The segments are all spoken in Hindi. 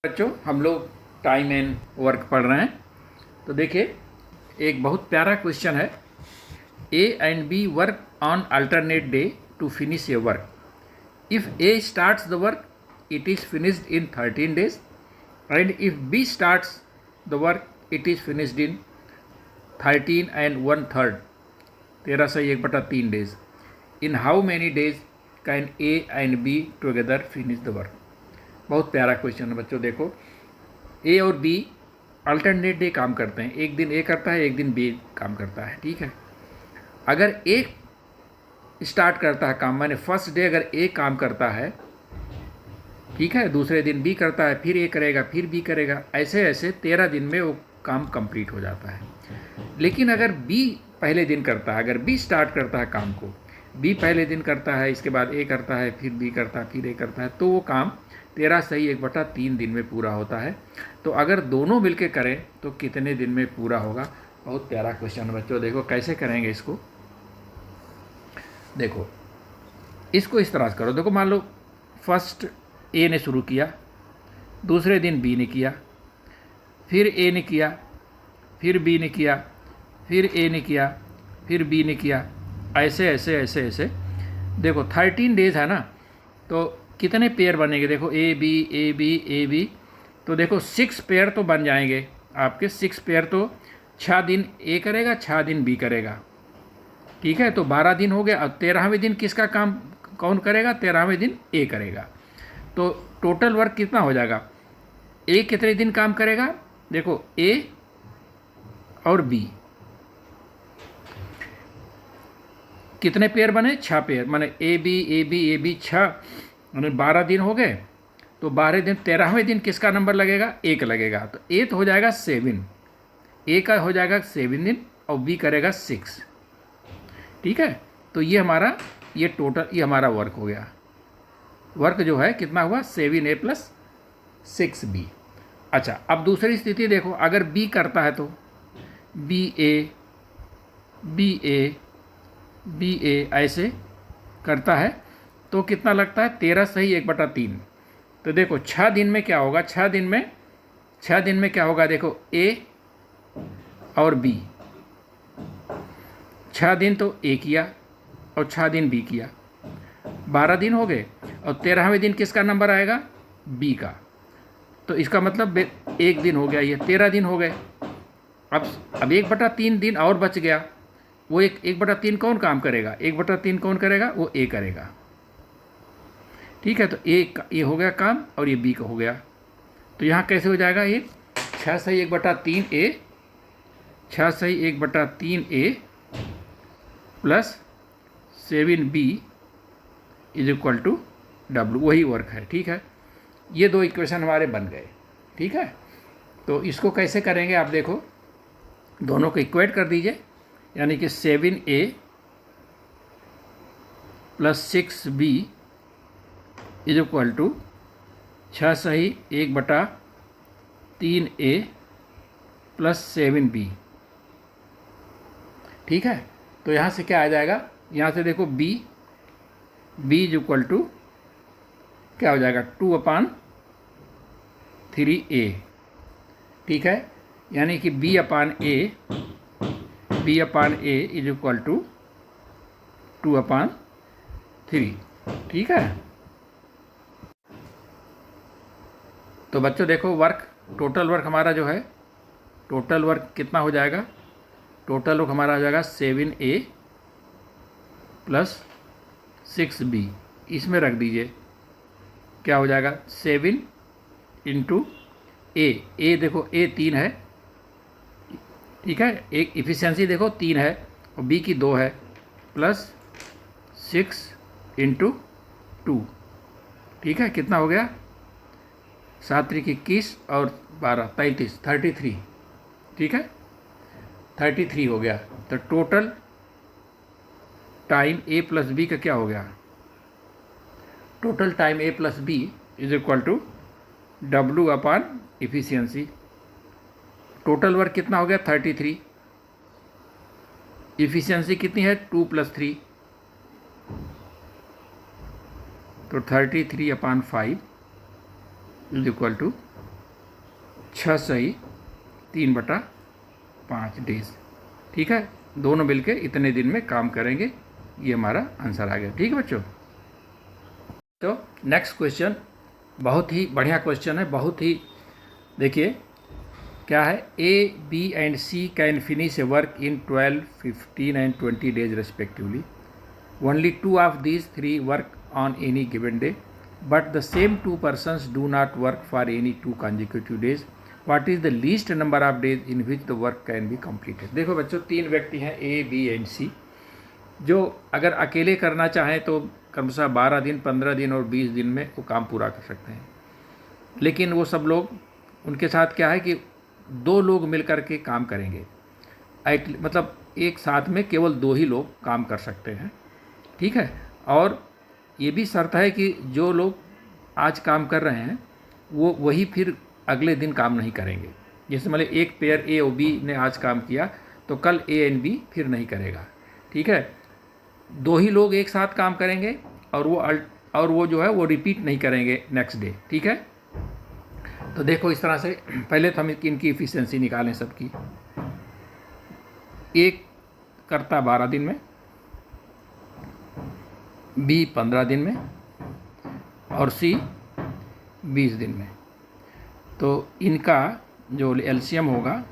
बच्चों हम लोग टाइम एंड वर्क पढ़ रहे हैं। तो देखिए एक बहुत प्यारा क्वेश्चन है। A and B work on alternate day to finish a work. If A starts the work it is finished in 13 days and if B starts the work it is finished in 13 and 1/3 13 से 1/3 days। In how many days can A and B together finish the work. बहुत प्यारा क्वेश्चन है बच्चों। देखो ए और बी अल्टरनेट डे काम करते हैं, एक दिन ए करता है एक दिन बी काम करता है, ठीक है। अगर ए स्टार्ट करता है काम, माने फर्स्ट डे अगर ए काम करता है, ठीक है, दूसरे दिन बी करता है, फिर ए करेगा, फिर बी करेगा, ऐसे ऐसे 13 दिन में वो काम कंप्लीट हो जाता है। लेकिन अगर बी पहले दिन करता है, अगर बी स्टार्ट करता है काम को, बी पहले दिन करता है, इसके बाद ए करता है, फिर बी करता है, फिर ए करता है, तो वो काम 13 सही 1/3 दिन में पूरा होता है। तो अगर दोनों मिलके करें तो कितने दिन में पूरा होगा। बहुत प्यारा क्वेश्चन है बच्चों। देखो कैसे करेंगे इसको। देखो इसको इस तरह से करो। देखो मान लो फर्स्ट ए ने शुरू किया, दूसरे दिन बी ने किया, फिर ए ने किया, फिर बी ने किया, फिर ए ने किया, फिर बी ने किया, ऐसे ऐसे ऐसे ऐसे। देखो 13 डेज है ना, तो कितने पेयर बनेंगे। देखो A B A B A B, तो देखो 6 पेयर तो बन जाएंगे आपके। 6 पेयर तो 6 दिन ए करेगा, 6 दिन बी करेगा, ठीक है। तो 12 दिन हो गया। अब 13वें दिन किसका काम कौन करेगा? 13वें दिन ए करेगा। तो टोटल वर्क कितना हो जाएगा? ए कितने दिन काम करेगा? देखो ए और बी कितने पेयर बने? 6 पेयर, माने ए बी 6, मैंने 12 दिन हो गए। तो 12 दिन 13वें दिन किसका नंबर लगेगा? ए का लगेगा। तो ए तो हो जाएगा 7, ए का हो जाएगा 7 दिन और बी करेगा 6, ठीक है। तो ये हमारा ये टोटल ये हमारा वर्क हो गया। वर्क जो है कितना हुआ? 7A + 6B। अच्छा अब दूसरी स्थिति देखो, अगर बी करता है तो बी ए ऐसे करता है तो कितना लगता है? 13 सही 1/3। तो देखो 6 दिन में क्या होगा? 6 दिन में क्या होगा? देखो ए और बी 6 दिन तो ए किया और 6 दिन बी किया, 12 दिन हो गए। और 13वें दिन किसका नंबर आएगा? बी का। तो इसका मतलब 1 दिन हो गया, ये 13 दिन हो गए। अब 1/3 दिन और बच गया। वो 1/3 कौन काम करेगा? 1/3 कौन करेगा? वो ए करेगा, ठीक है। तो ये हो गया काम और ये बी का हो गया। तो यहाँ कैसे हो जाएगा? ये 6 सही 1/3 ए, 6 सही 1/3 ए + 7B = W। वही वर्क है, ठीक है। ये 2 इक्वेशन हमारे बन गए, ठीक है। तो इसको कैसे करेंगे आप देखो, दोनों को इक्वेट कर दीजिए, यानी कि 7A + 6B = 6 सही 1/3 A + 7B, ठीक है। तो यहाँ से क्या आ जाएगा? यहाँ से देखो B = क्या हो जाएगा? 2/3A, ठीक है। यानी कि B/A = 2/3, ठीक है। तो बच्चों देखो वर्क, टोटल वर्क हमारा जो है, टोटल वर्क कितना हो जाएगा? टोटल वर्क हमारा हो जाएगा 7A + 6B। इसमें रख दीजिए, क्या हो जाएगा? 7 × ए देखो ए 3 है, ठीक है। एक इफ़िशियंसी देखो 3 है और बी की 2 है, + 6 × 2, ठीक है। कितना हो गया? 7 × 21 और 12 33, ठीक है, 33 हो गया। तो टोटल टाइम ए + बी का क्या हो गया? टोटल टाइम ए + बी = W/इफ़िशियंसी। टोटल वर्क कितना हो गया? 33। इफ़िशियंसी कितनी है? 2 + 3, तो 33/5 = 6 सही 3/5 डेज। ठीक है, दोनों मिलके इतने दिन में काम करेंगे, ये हमारा आंसर आ गया। ठीक है बच्चों, तो नेक्स्ट क्वेश्चन बहुत ही बढ़िया क्वेश्चन है, बहुत ही, देखिए क्या है, A B and C can finish a work in 12, 15 and 20 days respectively. Only 2 of these 3 work on any given day, but the same 2 persons do not work for any 2 consecutive days. What is the least number of days in which the work can be completed? देखो बच्चों, 3 व्यक्ति हैं ए बी एंड सी, जो अगर अकेले करना चाहें तो क्रमशः 12 दिन, 15 दिन और 20 दिन में वो काम पूरा कर सकते हैं। लेकिन वो सब लोग, उनके साथ क्या है कि 2 लोग मिलकर के काम करेंगे, मतलब एक साथ में केवल 2 ही लोग काम कर सकते हैं। ठीक है, और ये भी शर्त है कि जो लोग आज काम कर रहे हैं वो वही फिर अगले दिन काम नहीं करेंगे। जैसे मतलब एक पेयर ए और बी ने आज काम किया तो कल ए एंड बी फिर नहीं करेगा। ठीक है, 2 ही लोग एक साथ काम करेंगे और वो जो है वो रिपीट नहीं करेंगे नेक्स्ट डे। ठीक है, तो देखो इस तरह से पहले तो हम इनकी इफ़िशियंसी निकालें सबकी। एक करता 12 दिन में, बी 15 दिन में और सी 20 दिन में। तो इनका जो एलसीएम होगा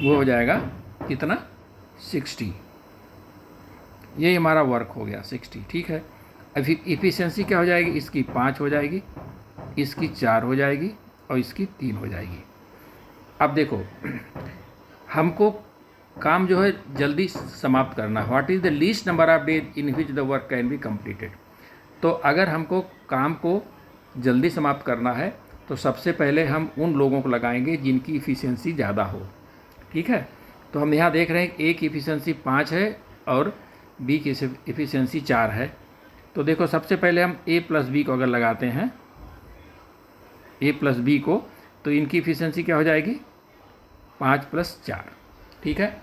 वो हो जाएगा कितना, 60। ये हमारा वर्क हो गया 60। ठीक है, अभी इफ़िशियंसी क्या हो जाएगी, इसकी 5 हो जाएगी, इसकी 4 हो जाएगी और इसकी 3 हो जाएगी। अब देखो हमको काम जो है जल्दी समाप्त करना। What is the least number of days in which the work can be completed. तो अगर हमको काम को जल्दी समाप्त करना है तो सबसे पहले हम उन लोगों को लगाएंगे जिनकी इफ़िशियंसी ज़्यादा हो। ठीक है, तो हम यहाँ देख रहे हैं ए की इफ़िशियंसी 5 है और बी की इफ़िशियंसी 4 है। तो देखो सबसे पहले हम ए प्लस बी को अगर लगाते हैं, ए प्लस बी को, तो इनकी इफ़िशियंसी क्या हो जाएगी, 5 + 4। ठीक है,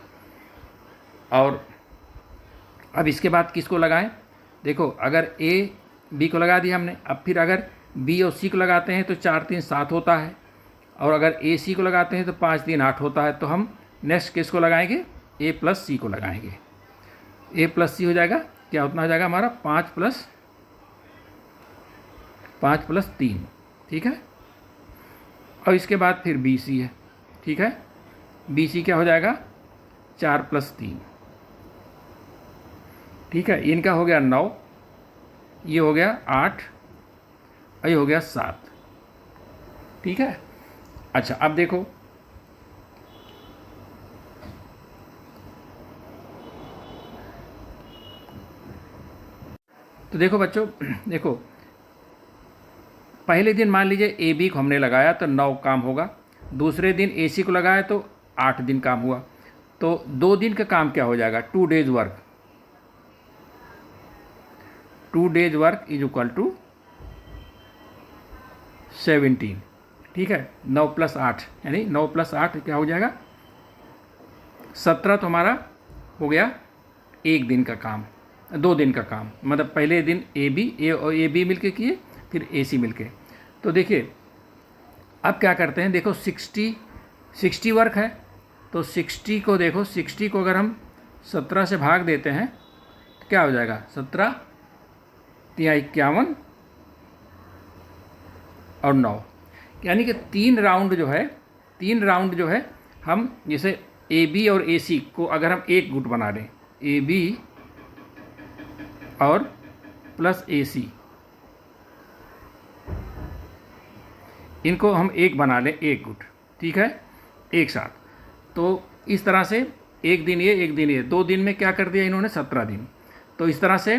और अब इसके बाद किसको लगाएं, देखो अगर ए बी को लगा दिया हमने, अब फिर अगर बी और सी को लगाते हैं तो 4 3 7 होता है, और अगर ए सी को लगाते हैं तो 5 3 8 होता है। तो हम नेक्स्ट किसको लगाएंगे, ए प्लस सी को लगाएंगे। ए प्लस सी हो जाएगा, क्या उतना हो जाएगा हमारा 5 + 3। ठीक है, और इसके बाद फिर बी सी है। ठीक है, बी सी क्या हो जाएगा, 4 + 3। ठीक है, इनका हो गया 9, ये हो गया 8, ये हो गया 7। ठीक है, अच्छा अब देखो तो देखो बच्चों, देखो पहले दिन मान लीजिए ए बी को हमने लगाया तो 9 काम होगा, दूसरे दिन ए सी को लगाया तो 8 दिन काम हुआ। तो 2 दिन का काम क्या हो जाएगा, 2 days work. 2 days work is equal to 17। ठीक है, 9 + 8 यानी 9 + 8 क्या हो जाएगा, 17। तो हमारा हो गया 1 दिन का काम, 2 दिन का काम, मतलब पहले दिन ए बी मिल के किए, फिर ए सी मिल के। तो देखिए अब क्या करते हैं, देखो 60 वर्क है, तो 60 को देखो, 60 को अगर हम 17 से भाग देते हैं तो क्या हो जाएगा, 17 × 51 और 9, यानी कि 3 राउंड जो है हम जैसे ए बी और ए सी को अगर हम एक गुट बना दें, ए बी और प्लस ए सी, इनको हम एक बना लें, एक गुट। ठीक है, एक साथ। तो इस तरह से एक दिन ये, एक दिन ये, 2 दिन में क्या कर दिया इन्होंने, 17 दिन। तो इस तरह से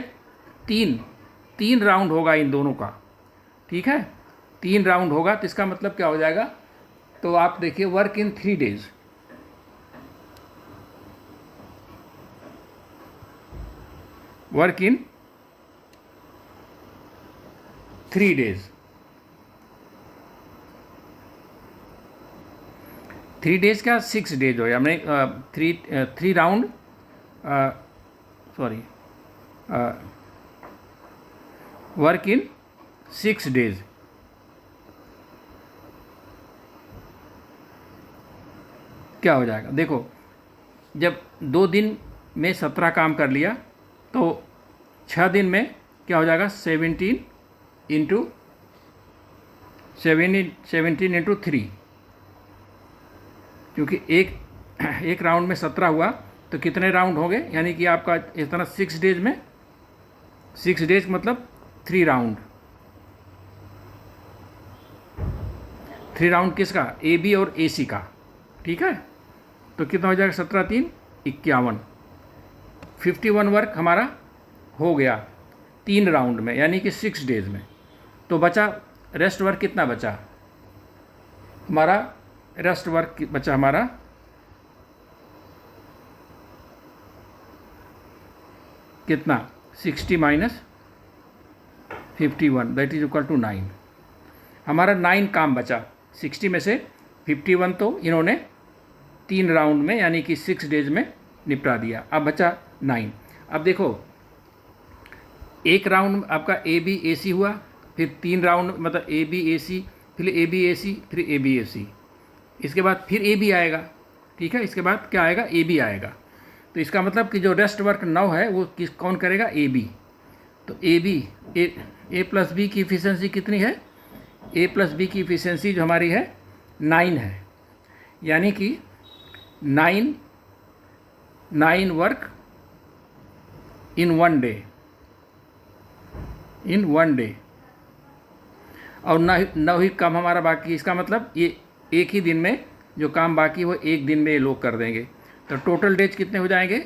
3 राउंड होगा इन दोनों का। ठीक है, 3 राउंड होगा, तो इसका मतलब क्या हो जाएगा, तो आप देखिए work in 3 days। Work in 3 days। 3 days क्या, 6 days हो गया, हमने 3 round, sorry, work in 6 days। क्या हो जाएगा, देखो जब 2 दिन में 17 काम कर लिया तो 6 दिन में क्या हो जाएगा, 17 इंटू 3, क्योंकि एक राउंड में 17 हुआ तो कितने राउंड हो गए, यानी कि आपका इस तरह 6 डेज में, 6 डेज मतलब 3 राउंड, 3 राउंड किसका, ए बी और ए सी का, ठीक है। तो कितना हो जाएगा, 17 3 51, 51 वर्क हमारा हो गया 3 राउंड में, यानी कि 6 डेज में। तो बचा रेस्ट वर्क, कितना बचा हमारा, रेस्ट वर्क बचा हमारा कितना, 60 minus 51 that is equal to 9। हमारा 9 काम बचा, 60 में से 51 तो इन्होंने 3 राउंड में यानी कि 6 डेज में निपटा दिया, अब बचा 9। अब देखो एक राउंड आपका ए बी ए सी हुआ, फिर 3 राउंड मतलब ए बी ए सी, फिर ए बी ए सी, फिर ए बी ए सी, इसके बाद फिर ए बी आएगा, ठीक है, इसके बाद क्या आएगा, ए बी आएगा। तो इसका मतलब कि जो रेस्ट वर्क 9 है वो कौन करेगा, ए बी। तो A B A plus B की इफिशिएंसी कितनी है, ए प्लस बी की इफिशिएंसी जो हमारी है 9 है, यानी कि 9 work in 1 day, in 1 day, और 9 ही काम हमारा बाकी। इसका मतलब ये एक ही दिन में जो काम बाकी वो एक दिन में ये लोग कर देंगे। तो टोटल डेज कितने हो जाएंगे,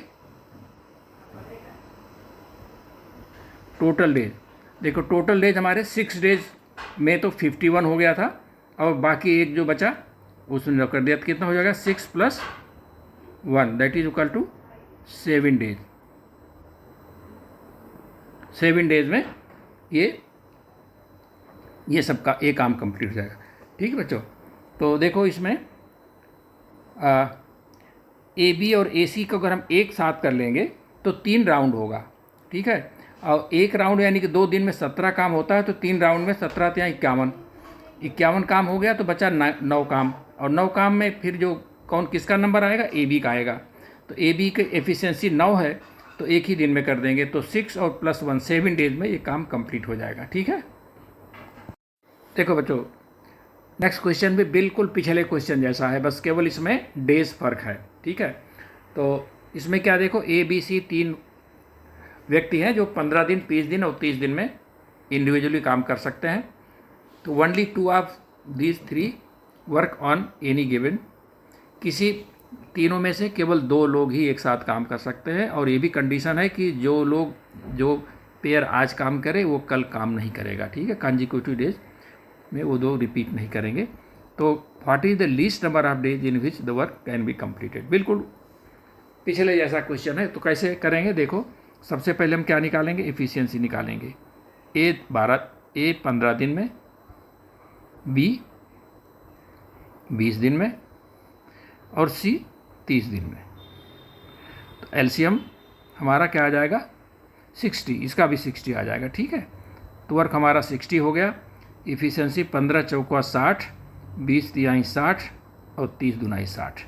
टोटल डेज देखो, टोटल डेज हमारे 6 डेज में तो 51 हो गया था, और बाकी एक जो बचा उसने जो कर दिया, तो कितना हो जाएगा, 6 + 1 that is equal to 7 days. 7 days में ये सबका एक काम कंप्लीट हो जाएगा, ठीक है बच्चों। तो देखो इसमें ए बी और ए सी को अगर हम एक साथ कर लेंगे तो 3 राउंड होगा, ठीक है। और एक राउंड यानी कि 2 दिन में 17 काम होता है, तो 3 राउंड में 17 × 51 काम हो गया, तो बचा 9 काम, और 9 काम में फिर जो किसका नंबर आएगा, ए बी का आएगा। तो ए बी की एफिशिएंसी 9 है, तो एक ही दिन में कर देंगे, तो 6 और +1 7 डेज में ये काम कंप्लीट हो जाएगा, ठीक है। देखो बच्चों नेक्स्ट क्वेश्चन भी बिल्कुल पिछले क्वेश्चन जैसा है, बस केवल इसमें डेज फ़र्क है, ठीक है। तो इसमें क्या देखो, ए बी सी 3 व्यक्ति हैं जो 15 दिन 20 दिन और 30 दिन में इंडिविजुअली काम कर सकते हैं। तो only 2 of these 3 work on any given, किसी तीनों में से केवल 2 लोग ही एक साथ काम कर सकते हैं, और ये भी कंडीशन है कि जो पेयर आज काम करे वो कल काम नहीं करेगा, ठीक है, कंजिक्यूटिव डेज में वो 2 रिपीट नहीं करेंगे। तो what is the least number of days in which the work can be completed, बिल्कुल पिछले जैसा क्वेश्चन है। तो कैसे करेंगे, देखो सबसे पहले हम क्या निकालेंगे, एफिशिएंसी निकालेंगे। ए 15 दिन में, बी 20 दिन में, और सी 30 दिन में। तो एलसीएम हमारा क्या आ जाएगा, 60, इसका भी 60 आ जाएगा, ठीक है। तो वर्क हमारा 60 हो गया। इफ़िशियंसी 15 चौका 60, 20 तिहाई 60 और 30 दुनाई 60।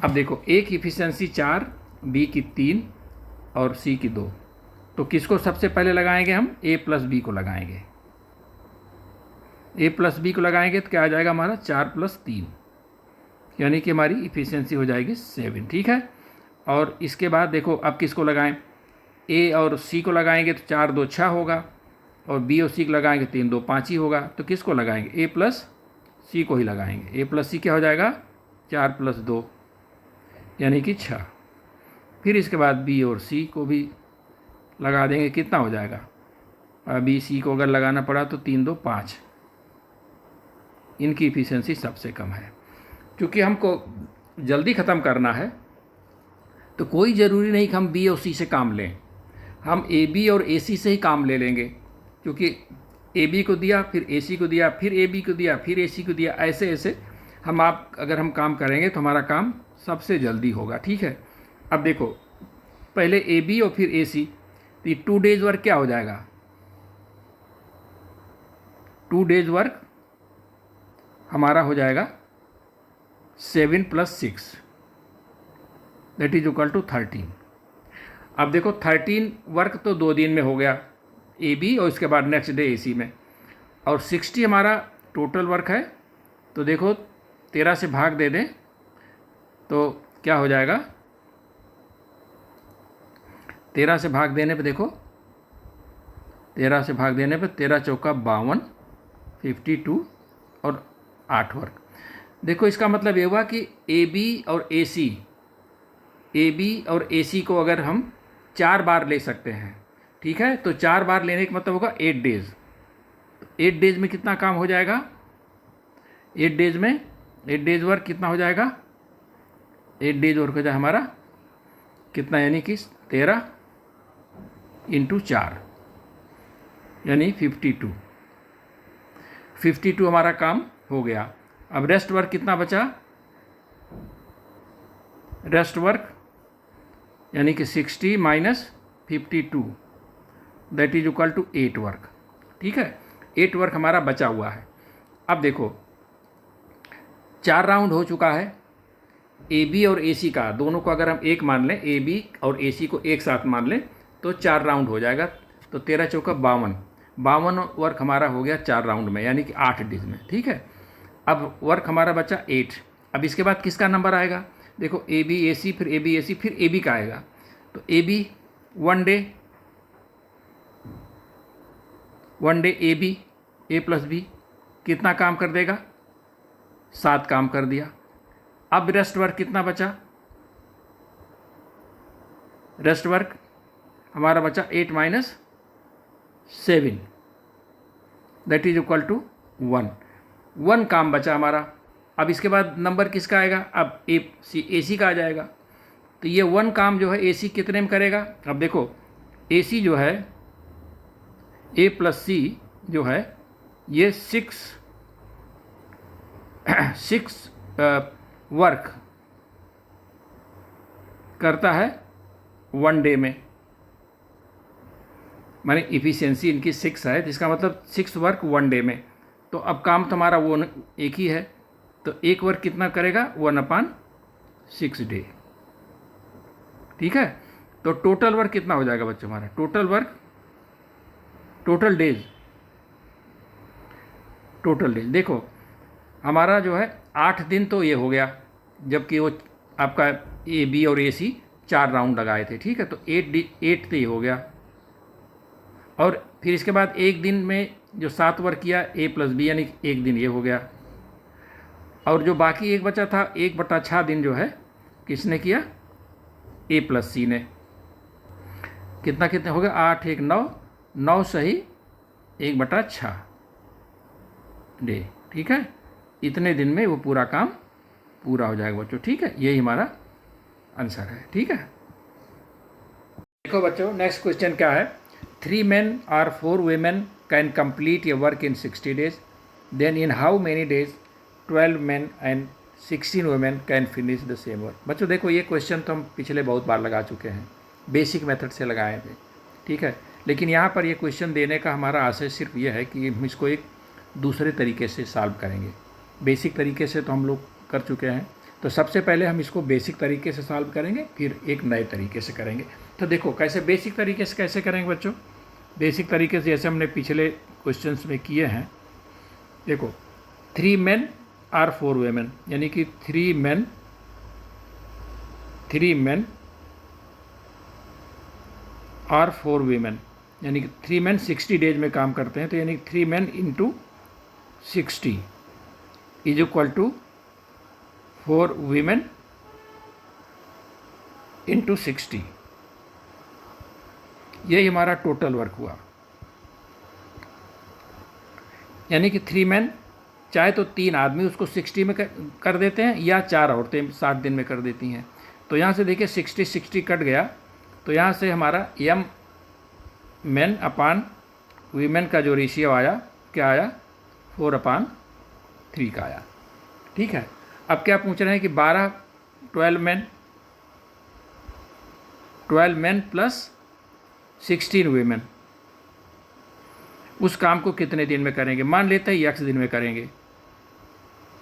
अब देखो एक इफ़िशियंसी 4, बी की 3 और सी की 2। तो किसको सबसे पहले लगाएंगे हम, ए प्लस बी को लगाएंगे। ए प्लस बी को लगाएंगे तो क्या आ जाएगा हमारा, 4 + 3, यानी कि हमारी इफ़िशियंसी हो जाएगी 7, ठीक है। और इसके बाद देखो अब किसको लगाएं, ए और सी को लगाएंगे तो 4 2 6 होगा, और बी और सी को लगाएंगे 3 2 5 ही होगा। तो किसको लगाएंगे, ए प्लस सी को ही लगाएंगे। ए प्लस सी क्या हो जाएगा, 4 + 2 यानी कि 6। फिर इसके बाद बी और सी को भी लगा देंगे, कितना हो जाएगा, बी सी को अगर लगाना पड़ा तो 3 2 5। इनकी इफ़िशियंसी सबसे कम है। क्योंकि हमको जल्दी ख़त्म करना है तो कोई ज़रूरी नहीं कि हम बी और सी से काम लें, हम ए बी और ए सी से ही काम ले लेंगे। क्योंकि ए बी को दिया, फिर ए सी को दिया, फिर ए बी को दिया, फिर ए सी को दिया, ऐसे ऐसे अगर हम काम करेंगे तो हमारा काम सबसे जल्दी होगा, ठीक है। अब देखो पहले ए बी और फिर ए सी, तो ये 2 डेज वर्क क्या हो जाएगा, 2 डेज वर्क हमारा हो जाएगा 7 + 6 दैट इज इक्वल टू 13। अब देखो 13 वर्क तो 2 दिन में हो गया ए बी, और इसके बाद नेक्स्ट डे ए सी में, और 60 हमारा टोटल वर्क है। तो देखो 13 से भाग दे दें तो क्या हो जाएगा, 13 से भाग देने पे देखो, 13 से भाग देने पे 13 चौका 52, 52 और 8 वर्क। देखो इसका मतलब ये हुआ कि ए बी और ए सी को अगर हम 4 बार ले सकते हैं, ठीक है, तो 4 बार लेने का मतलब होगा 8 डेज। 8 डेज में कितना काम हो जाएगा, 8 डेज वर्क कितना हो जाएगा, 8 डेज वर्क हो जाए हमारा कितना, यानी कि 13 × 4 यानी 52 हमारा काम हो गया। अब रेस्ट वर्क कितना बचा, रेस्ट वर्क यानी कि 60 - 52 that is equal to 8 work, ठीक है, 8 वर्क हमारा बचा हुआ है। अब देखो 4 राउंड हो चुका है, ए बी और ए सी का दोनों को अगर हम एक मान लें, ए बी और ए सी को एक साथ मान लें तो 4 राउंड हो जाएगा। तो 13 चौका 52 वर्क हमारा हो गया 4 राउंड में, यानी कि 8 डेज में, ठीक है। अब वर्क हमारा बचा 8। अब इसके बाद किसका नंबर आएगा, देखो ए बी ए सी, फिर ए बी ए सी, फिर ए बी का आएगा। तो A B 1 day A B A plus B कितना काम कर देगा, 7 काम कर दिया। अब रेस्ट वर्क कितना बचा, रेस्ट वर्क हमारा बचा 8 - 7 दैट इज इक्वल टू 1 काम बचा हमारा। अब इसके बाद नंबर किसका आएगा, अब ए सी का आ जाएगा। तो ये 1 काम जो है ए सी कितने में करेगा, अब देखो ए सी जो है, ए प्लस सी जो है ये 6 वर्क करता है 1 डे में, माने इफ़िशियंसी इनकी 6 है, जिसका मतलब 6 वर्क 1 डे में। तो अब काम तुम्हारा वो एक ही है, तो एक वर्क कितना करेगा, 1/6 डे, ठीक है। तो टोटल वर्क कितना हो जाएगा बच्चों हमारा, टोटल वर्क, टोटल डेज देखो हमारा जो है 8 दिन तो ये हो गया, जबकि वो आपका ए बी और ए सी 4 राउंड लगाए थे, ठीक है। तो 8 तो ये हो गया, और फिर इसके बाद एक दिन में जो 7 वर्क किया ए प्लस बी, यानी 1 दिन ये हो गया, और जो बाकी एक बचा था 1/6 दिन जो है किसने किया, ए प्लस सी ने। कितना हो गया, 8 1 9, 9 सही 1/6 डे, ठीक है। इतने दिन में वो पूरा काम पूरा हो जाएगा बच्चों, ठीक है। यही हमारा आंसर है, ठीक है। देखो बच्चों नेक्स्ट क्वेश्चन क्या है, 3 men or 4 women can complete a work in 60 days, then in how many days 12 men and 16 women can finish the same work। बच्चों देखो ये क्वेश्चन तो हम पिछले बहुत बार लगा चुके हैं, बेसिक मेथड से लगाए थे, ठीक है। लेकिन यहाँ पर ये क्वेश्चन देने का हमारा आशय सिर्फ ये है कि हम इसको एक दूसरे तरीके से सॉल्व करेंगे। बेसिक तरीके से तो हम लोग कर चुके हैं, तो सबसे पहले हम इसको बेसिक तरीके से सॉल्व करेंगे, फिर एक नए तरीके से करेंगे। तो देखो कैसे बेसिक तरीके से कैसे करेंगे बच्चों, बेसिक तरीके से जैसे हमने पिछले क्वेश्चंस में किए हैं। देखो 3 men और 4 women, यानी कि 3 men और 4 women, यानी कि 3 men 60 डेज में काम करते हैं, तो यानी 3 men × 60 is equal to 4 women × 60, यही हमारा टोटल वर्क हुआ। यानी कि 3 men चाहे तो 3 आदमी उसको 60 में कर देते हैं, या 4 औरतें 60 दिन में कर देती हैं। तो यहाँ से देखिए 60 कट गया, तो यहाँ से हमारा m men अपान वीमेन का जो रेशियो आया क्या आया, 4/3 का आया, ठीक है। अब क्या पूछ रहे हैं कि 12 men प्लस 16 वीमेन उस काम को कितने दिन में करेंगे, मान लेते हैं x दिन में करेंगे,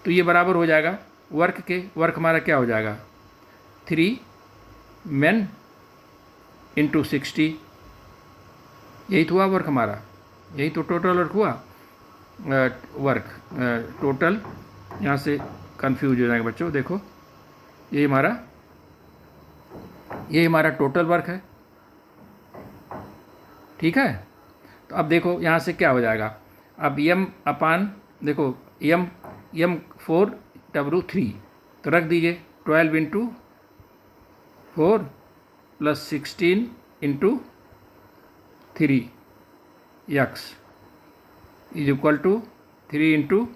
तो ये बराबर हो जाएगा वर्क हमारा क्या हो जाएगा, 3 men इंटू 60, यही तो हुआ वर्क हमारा, यही तो टोटल वर्क हुआ। वर्क टोटल, यहाँ से कंफ्यूज हो जाएगा बच्चों, देखो ये हमारा टोटल वर्क है, ठीक है। तो अब देखो यहाँ से क्या हो जाएगा, अब m अपान देखो m 4 W3, तो रख दीजिए 12 into 4 plus 16 into 3 x is equal to 3 into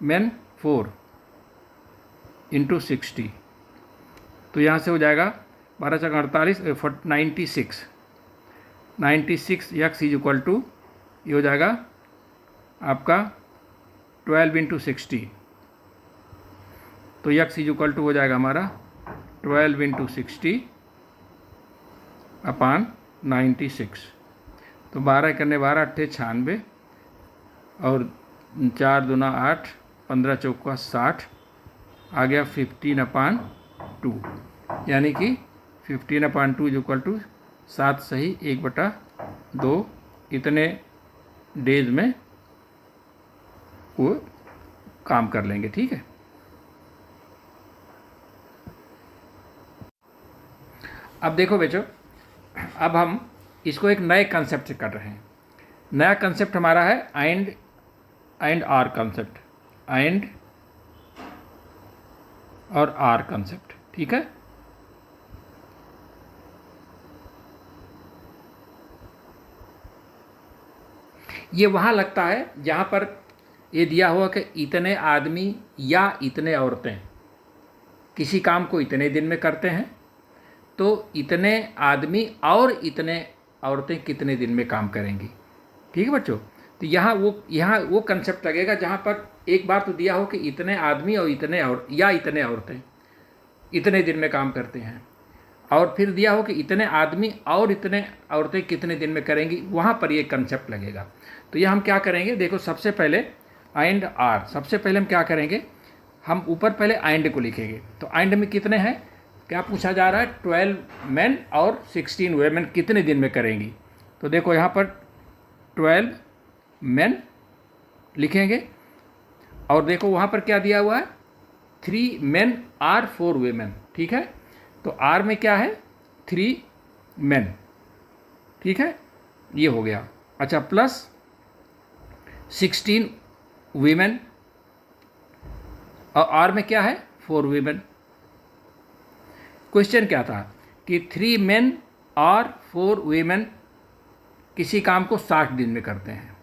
men 4 into 60, तो यहाँ से हो जाएगा 12 चौका 48, 96 x इज इक्वल टू, ये हो जाएगा आपका 12 इंटू 60, तो x इज इक्वल टू हो जाएगा हमारा 12 इंटू 60 अपान 96, तो 12 करने 12 8 96 और 4 दूना 8, 15 चौका 60, आ गया 15 अपान 2, यानी कि 15 अपान 2 इज इक्वल टू 7 सही 1/2, इतने डेज में वो काम कर लेंगे, ठीक है। अब देखो बच्चों, अब हम इसको एक नए कंसेप्ट से कर रहे हैं। नया कंसेप्ट हमारा है एंड आर कंसेप्ट, एंड और आर कंसेप्ट, ठीक है। ये वहाँ लगता है जहाँ पर ये दिया हुआ कि इतने आदमी या इतने औरतें किसी काम को इतने दिन में करते हैं, तो इतने आदमी और इतने औरतें कितने दिन में काम करेंगी, ठीक है बच्चों। तो यहाँ वो कंसेप्ट लगेगा जहाँ पर एक बार तो दिया हो कि इतने आदमी और इतने औरतें इतने दिन में काम करते हैं, और फिर दिया हो कि इतने आदमी और इतने औरतें कितने दिन में करेंगी, वहाँ पर ये कंसेप्ट लगेगा। तो यह हम क्या करेंगे, देखो सबसे पहले एंड आर, सबसे पहले हम क्या करेंगे, हम ऊपर पहले एंड को लिखेंगे। तो एंड में कितने हैं, क्या पूछा जा रहा है, 12 मेन और 16 वुमेन कितने दिन में करेंगी। तो देखो यहाँ पर 12 मेन लिखेंगे, और देखो वहाँ पर क्या दिया हुआ है, 3 मेन और 4 वुमेन, ठीक है। तो आर में क्या है, 3 मेन, ठीक है, ये हो गया। अच्छा, प्लस 16 वीमेन, और आर में क्या है, 4 वीमेन। क्वेश्चन क्या था कि 3 मेन और 4 वीमेन किसी काम को 60 दिन में करते हैं,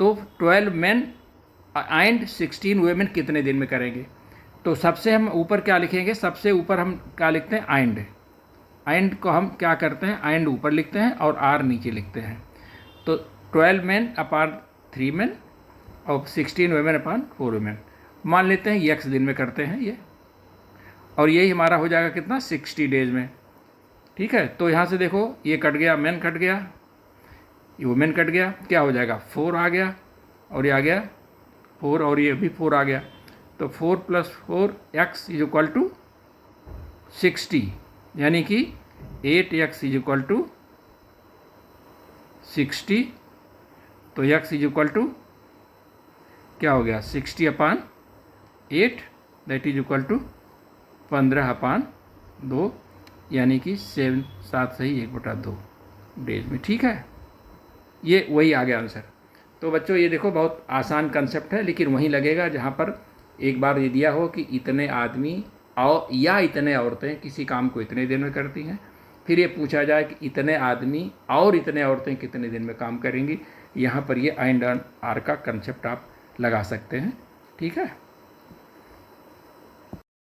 तो 12 मेन एंड 16 वुमेन कितने दिन में करेंगे। तो सबसे हम ऊपर क्या लिखेंगे, सबसे ऊपर हम क्या लिखते हैं, एंड को हम क्या करते हैं, एंड ऊपर लिखते हैं और आर नीचे लिखते हैं। तो 12 मेन अपान 3 मेन और 16 वुमेन अपान 4 वुमेन, मान लेते हैं x दिन में करते हैं ये, और यही हमारा हो जाएगा कितना, 60 डेज में, ठीक है। तो यहाँ से देखो ये कट गया, मेन कट गया, ये वुमेन कट गया, क्या हो जाएगा, 4 आ गया, और ये आ गया 4, और ये भी 4 आ गया। तो 4 + 4 x इज इक्वल टू 60, यानी कि 8x इज इक्वल टू 60। तो x इज इक्वल टू क्या हो गया, 60 अपान 8, दैट इज इक्वल टू 15 अपान 2, यानी कि 7 सही 1/2 डेज में, ठीक है। ये वही आ गया आंसर। तो बच्चों ये देखो बहुत आसान कंसेप्ट है, लेकिन वहीं लगेगा जहाँ पर एक बार ये दिया हो कि इतने आदमी और या इतने औरतें किसी काम को इतने दिन में करती हैं, फिर ये पूछा जाए कि इतने आदमी और इतने औरतें कितने दिन में काम करेंगी, यहाँ पर ये एंड आर का कंसेप्ट आप लगा सकते हैं, ठीक है।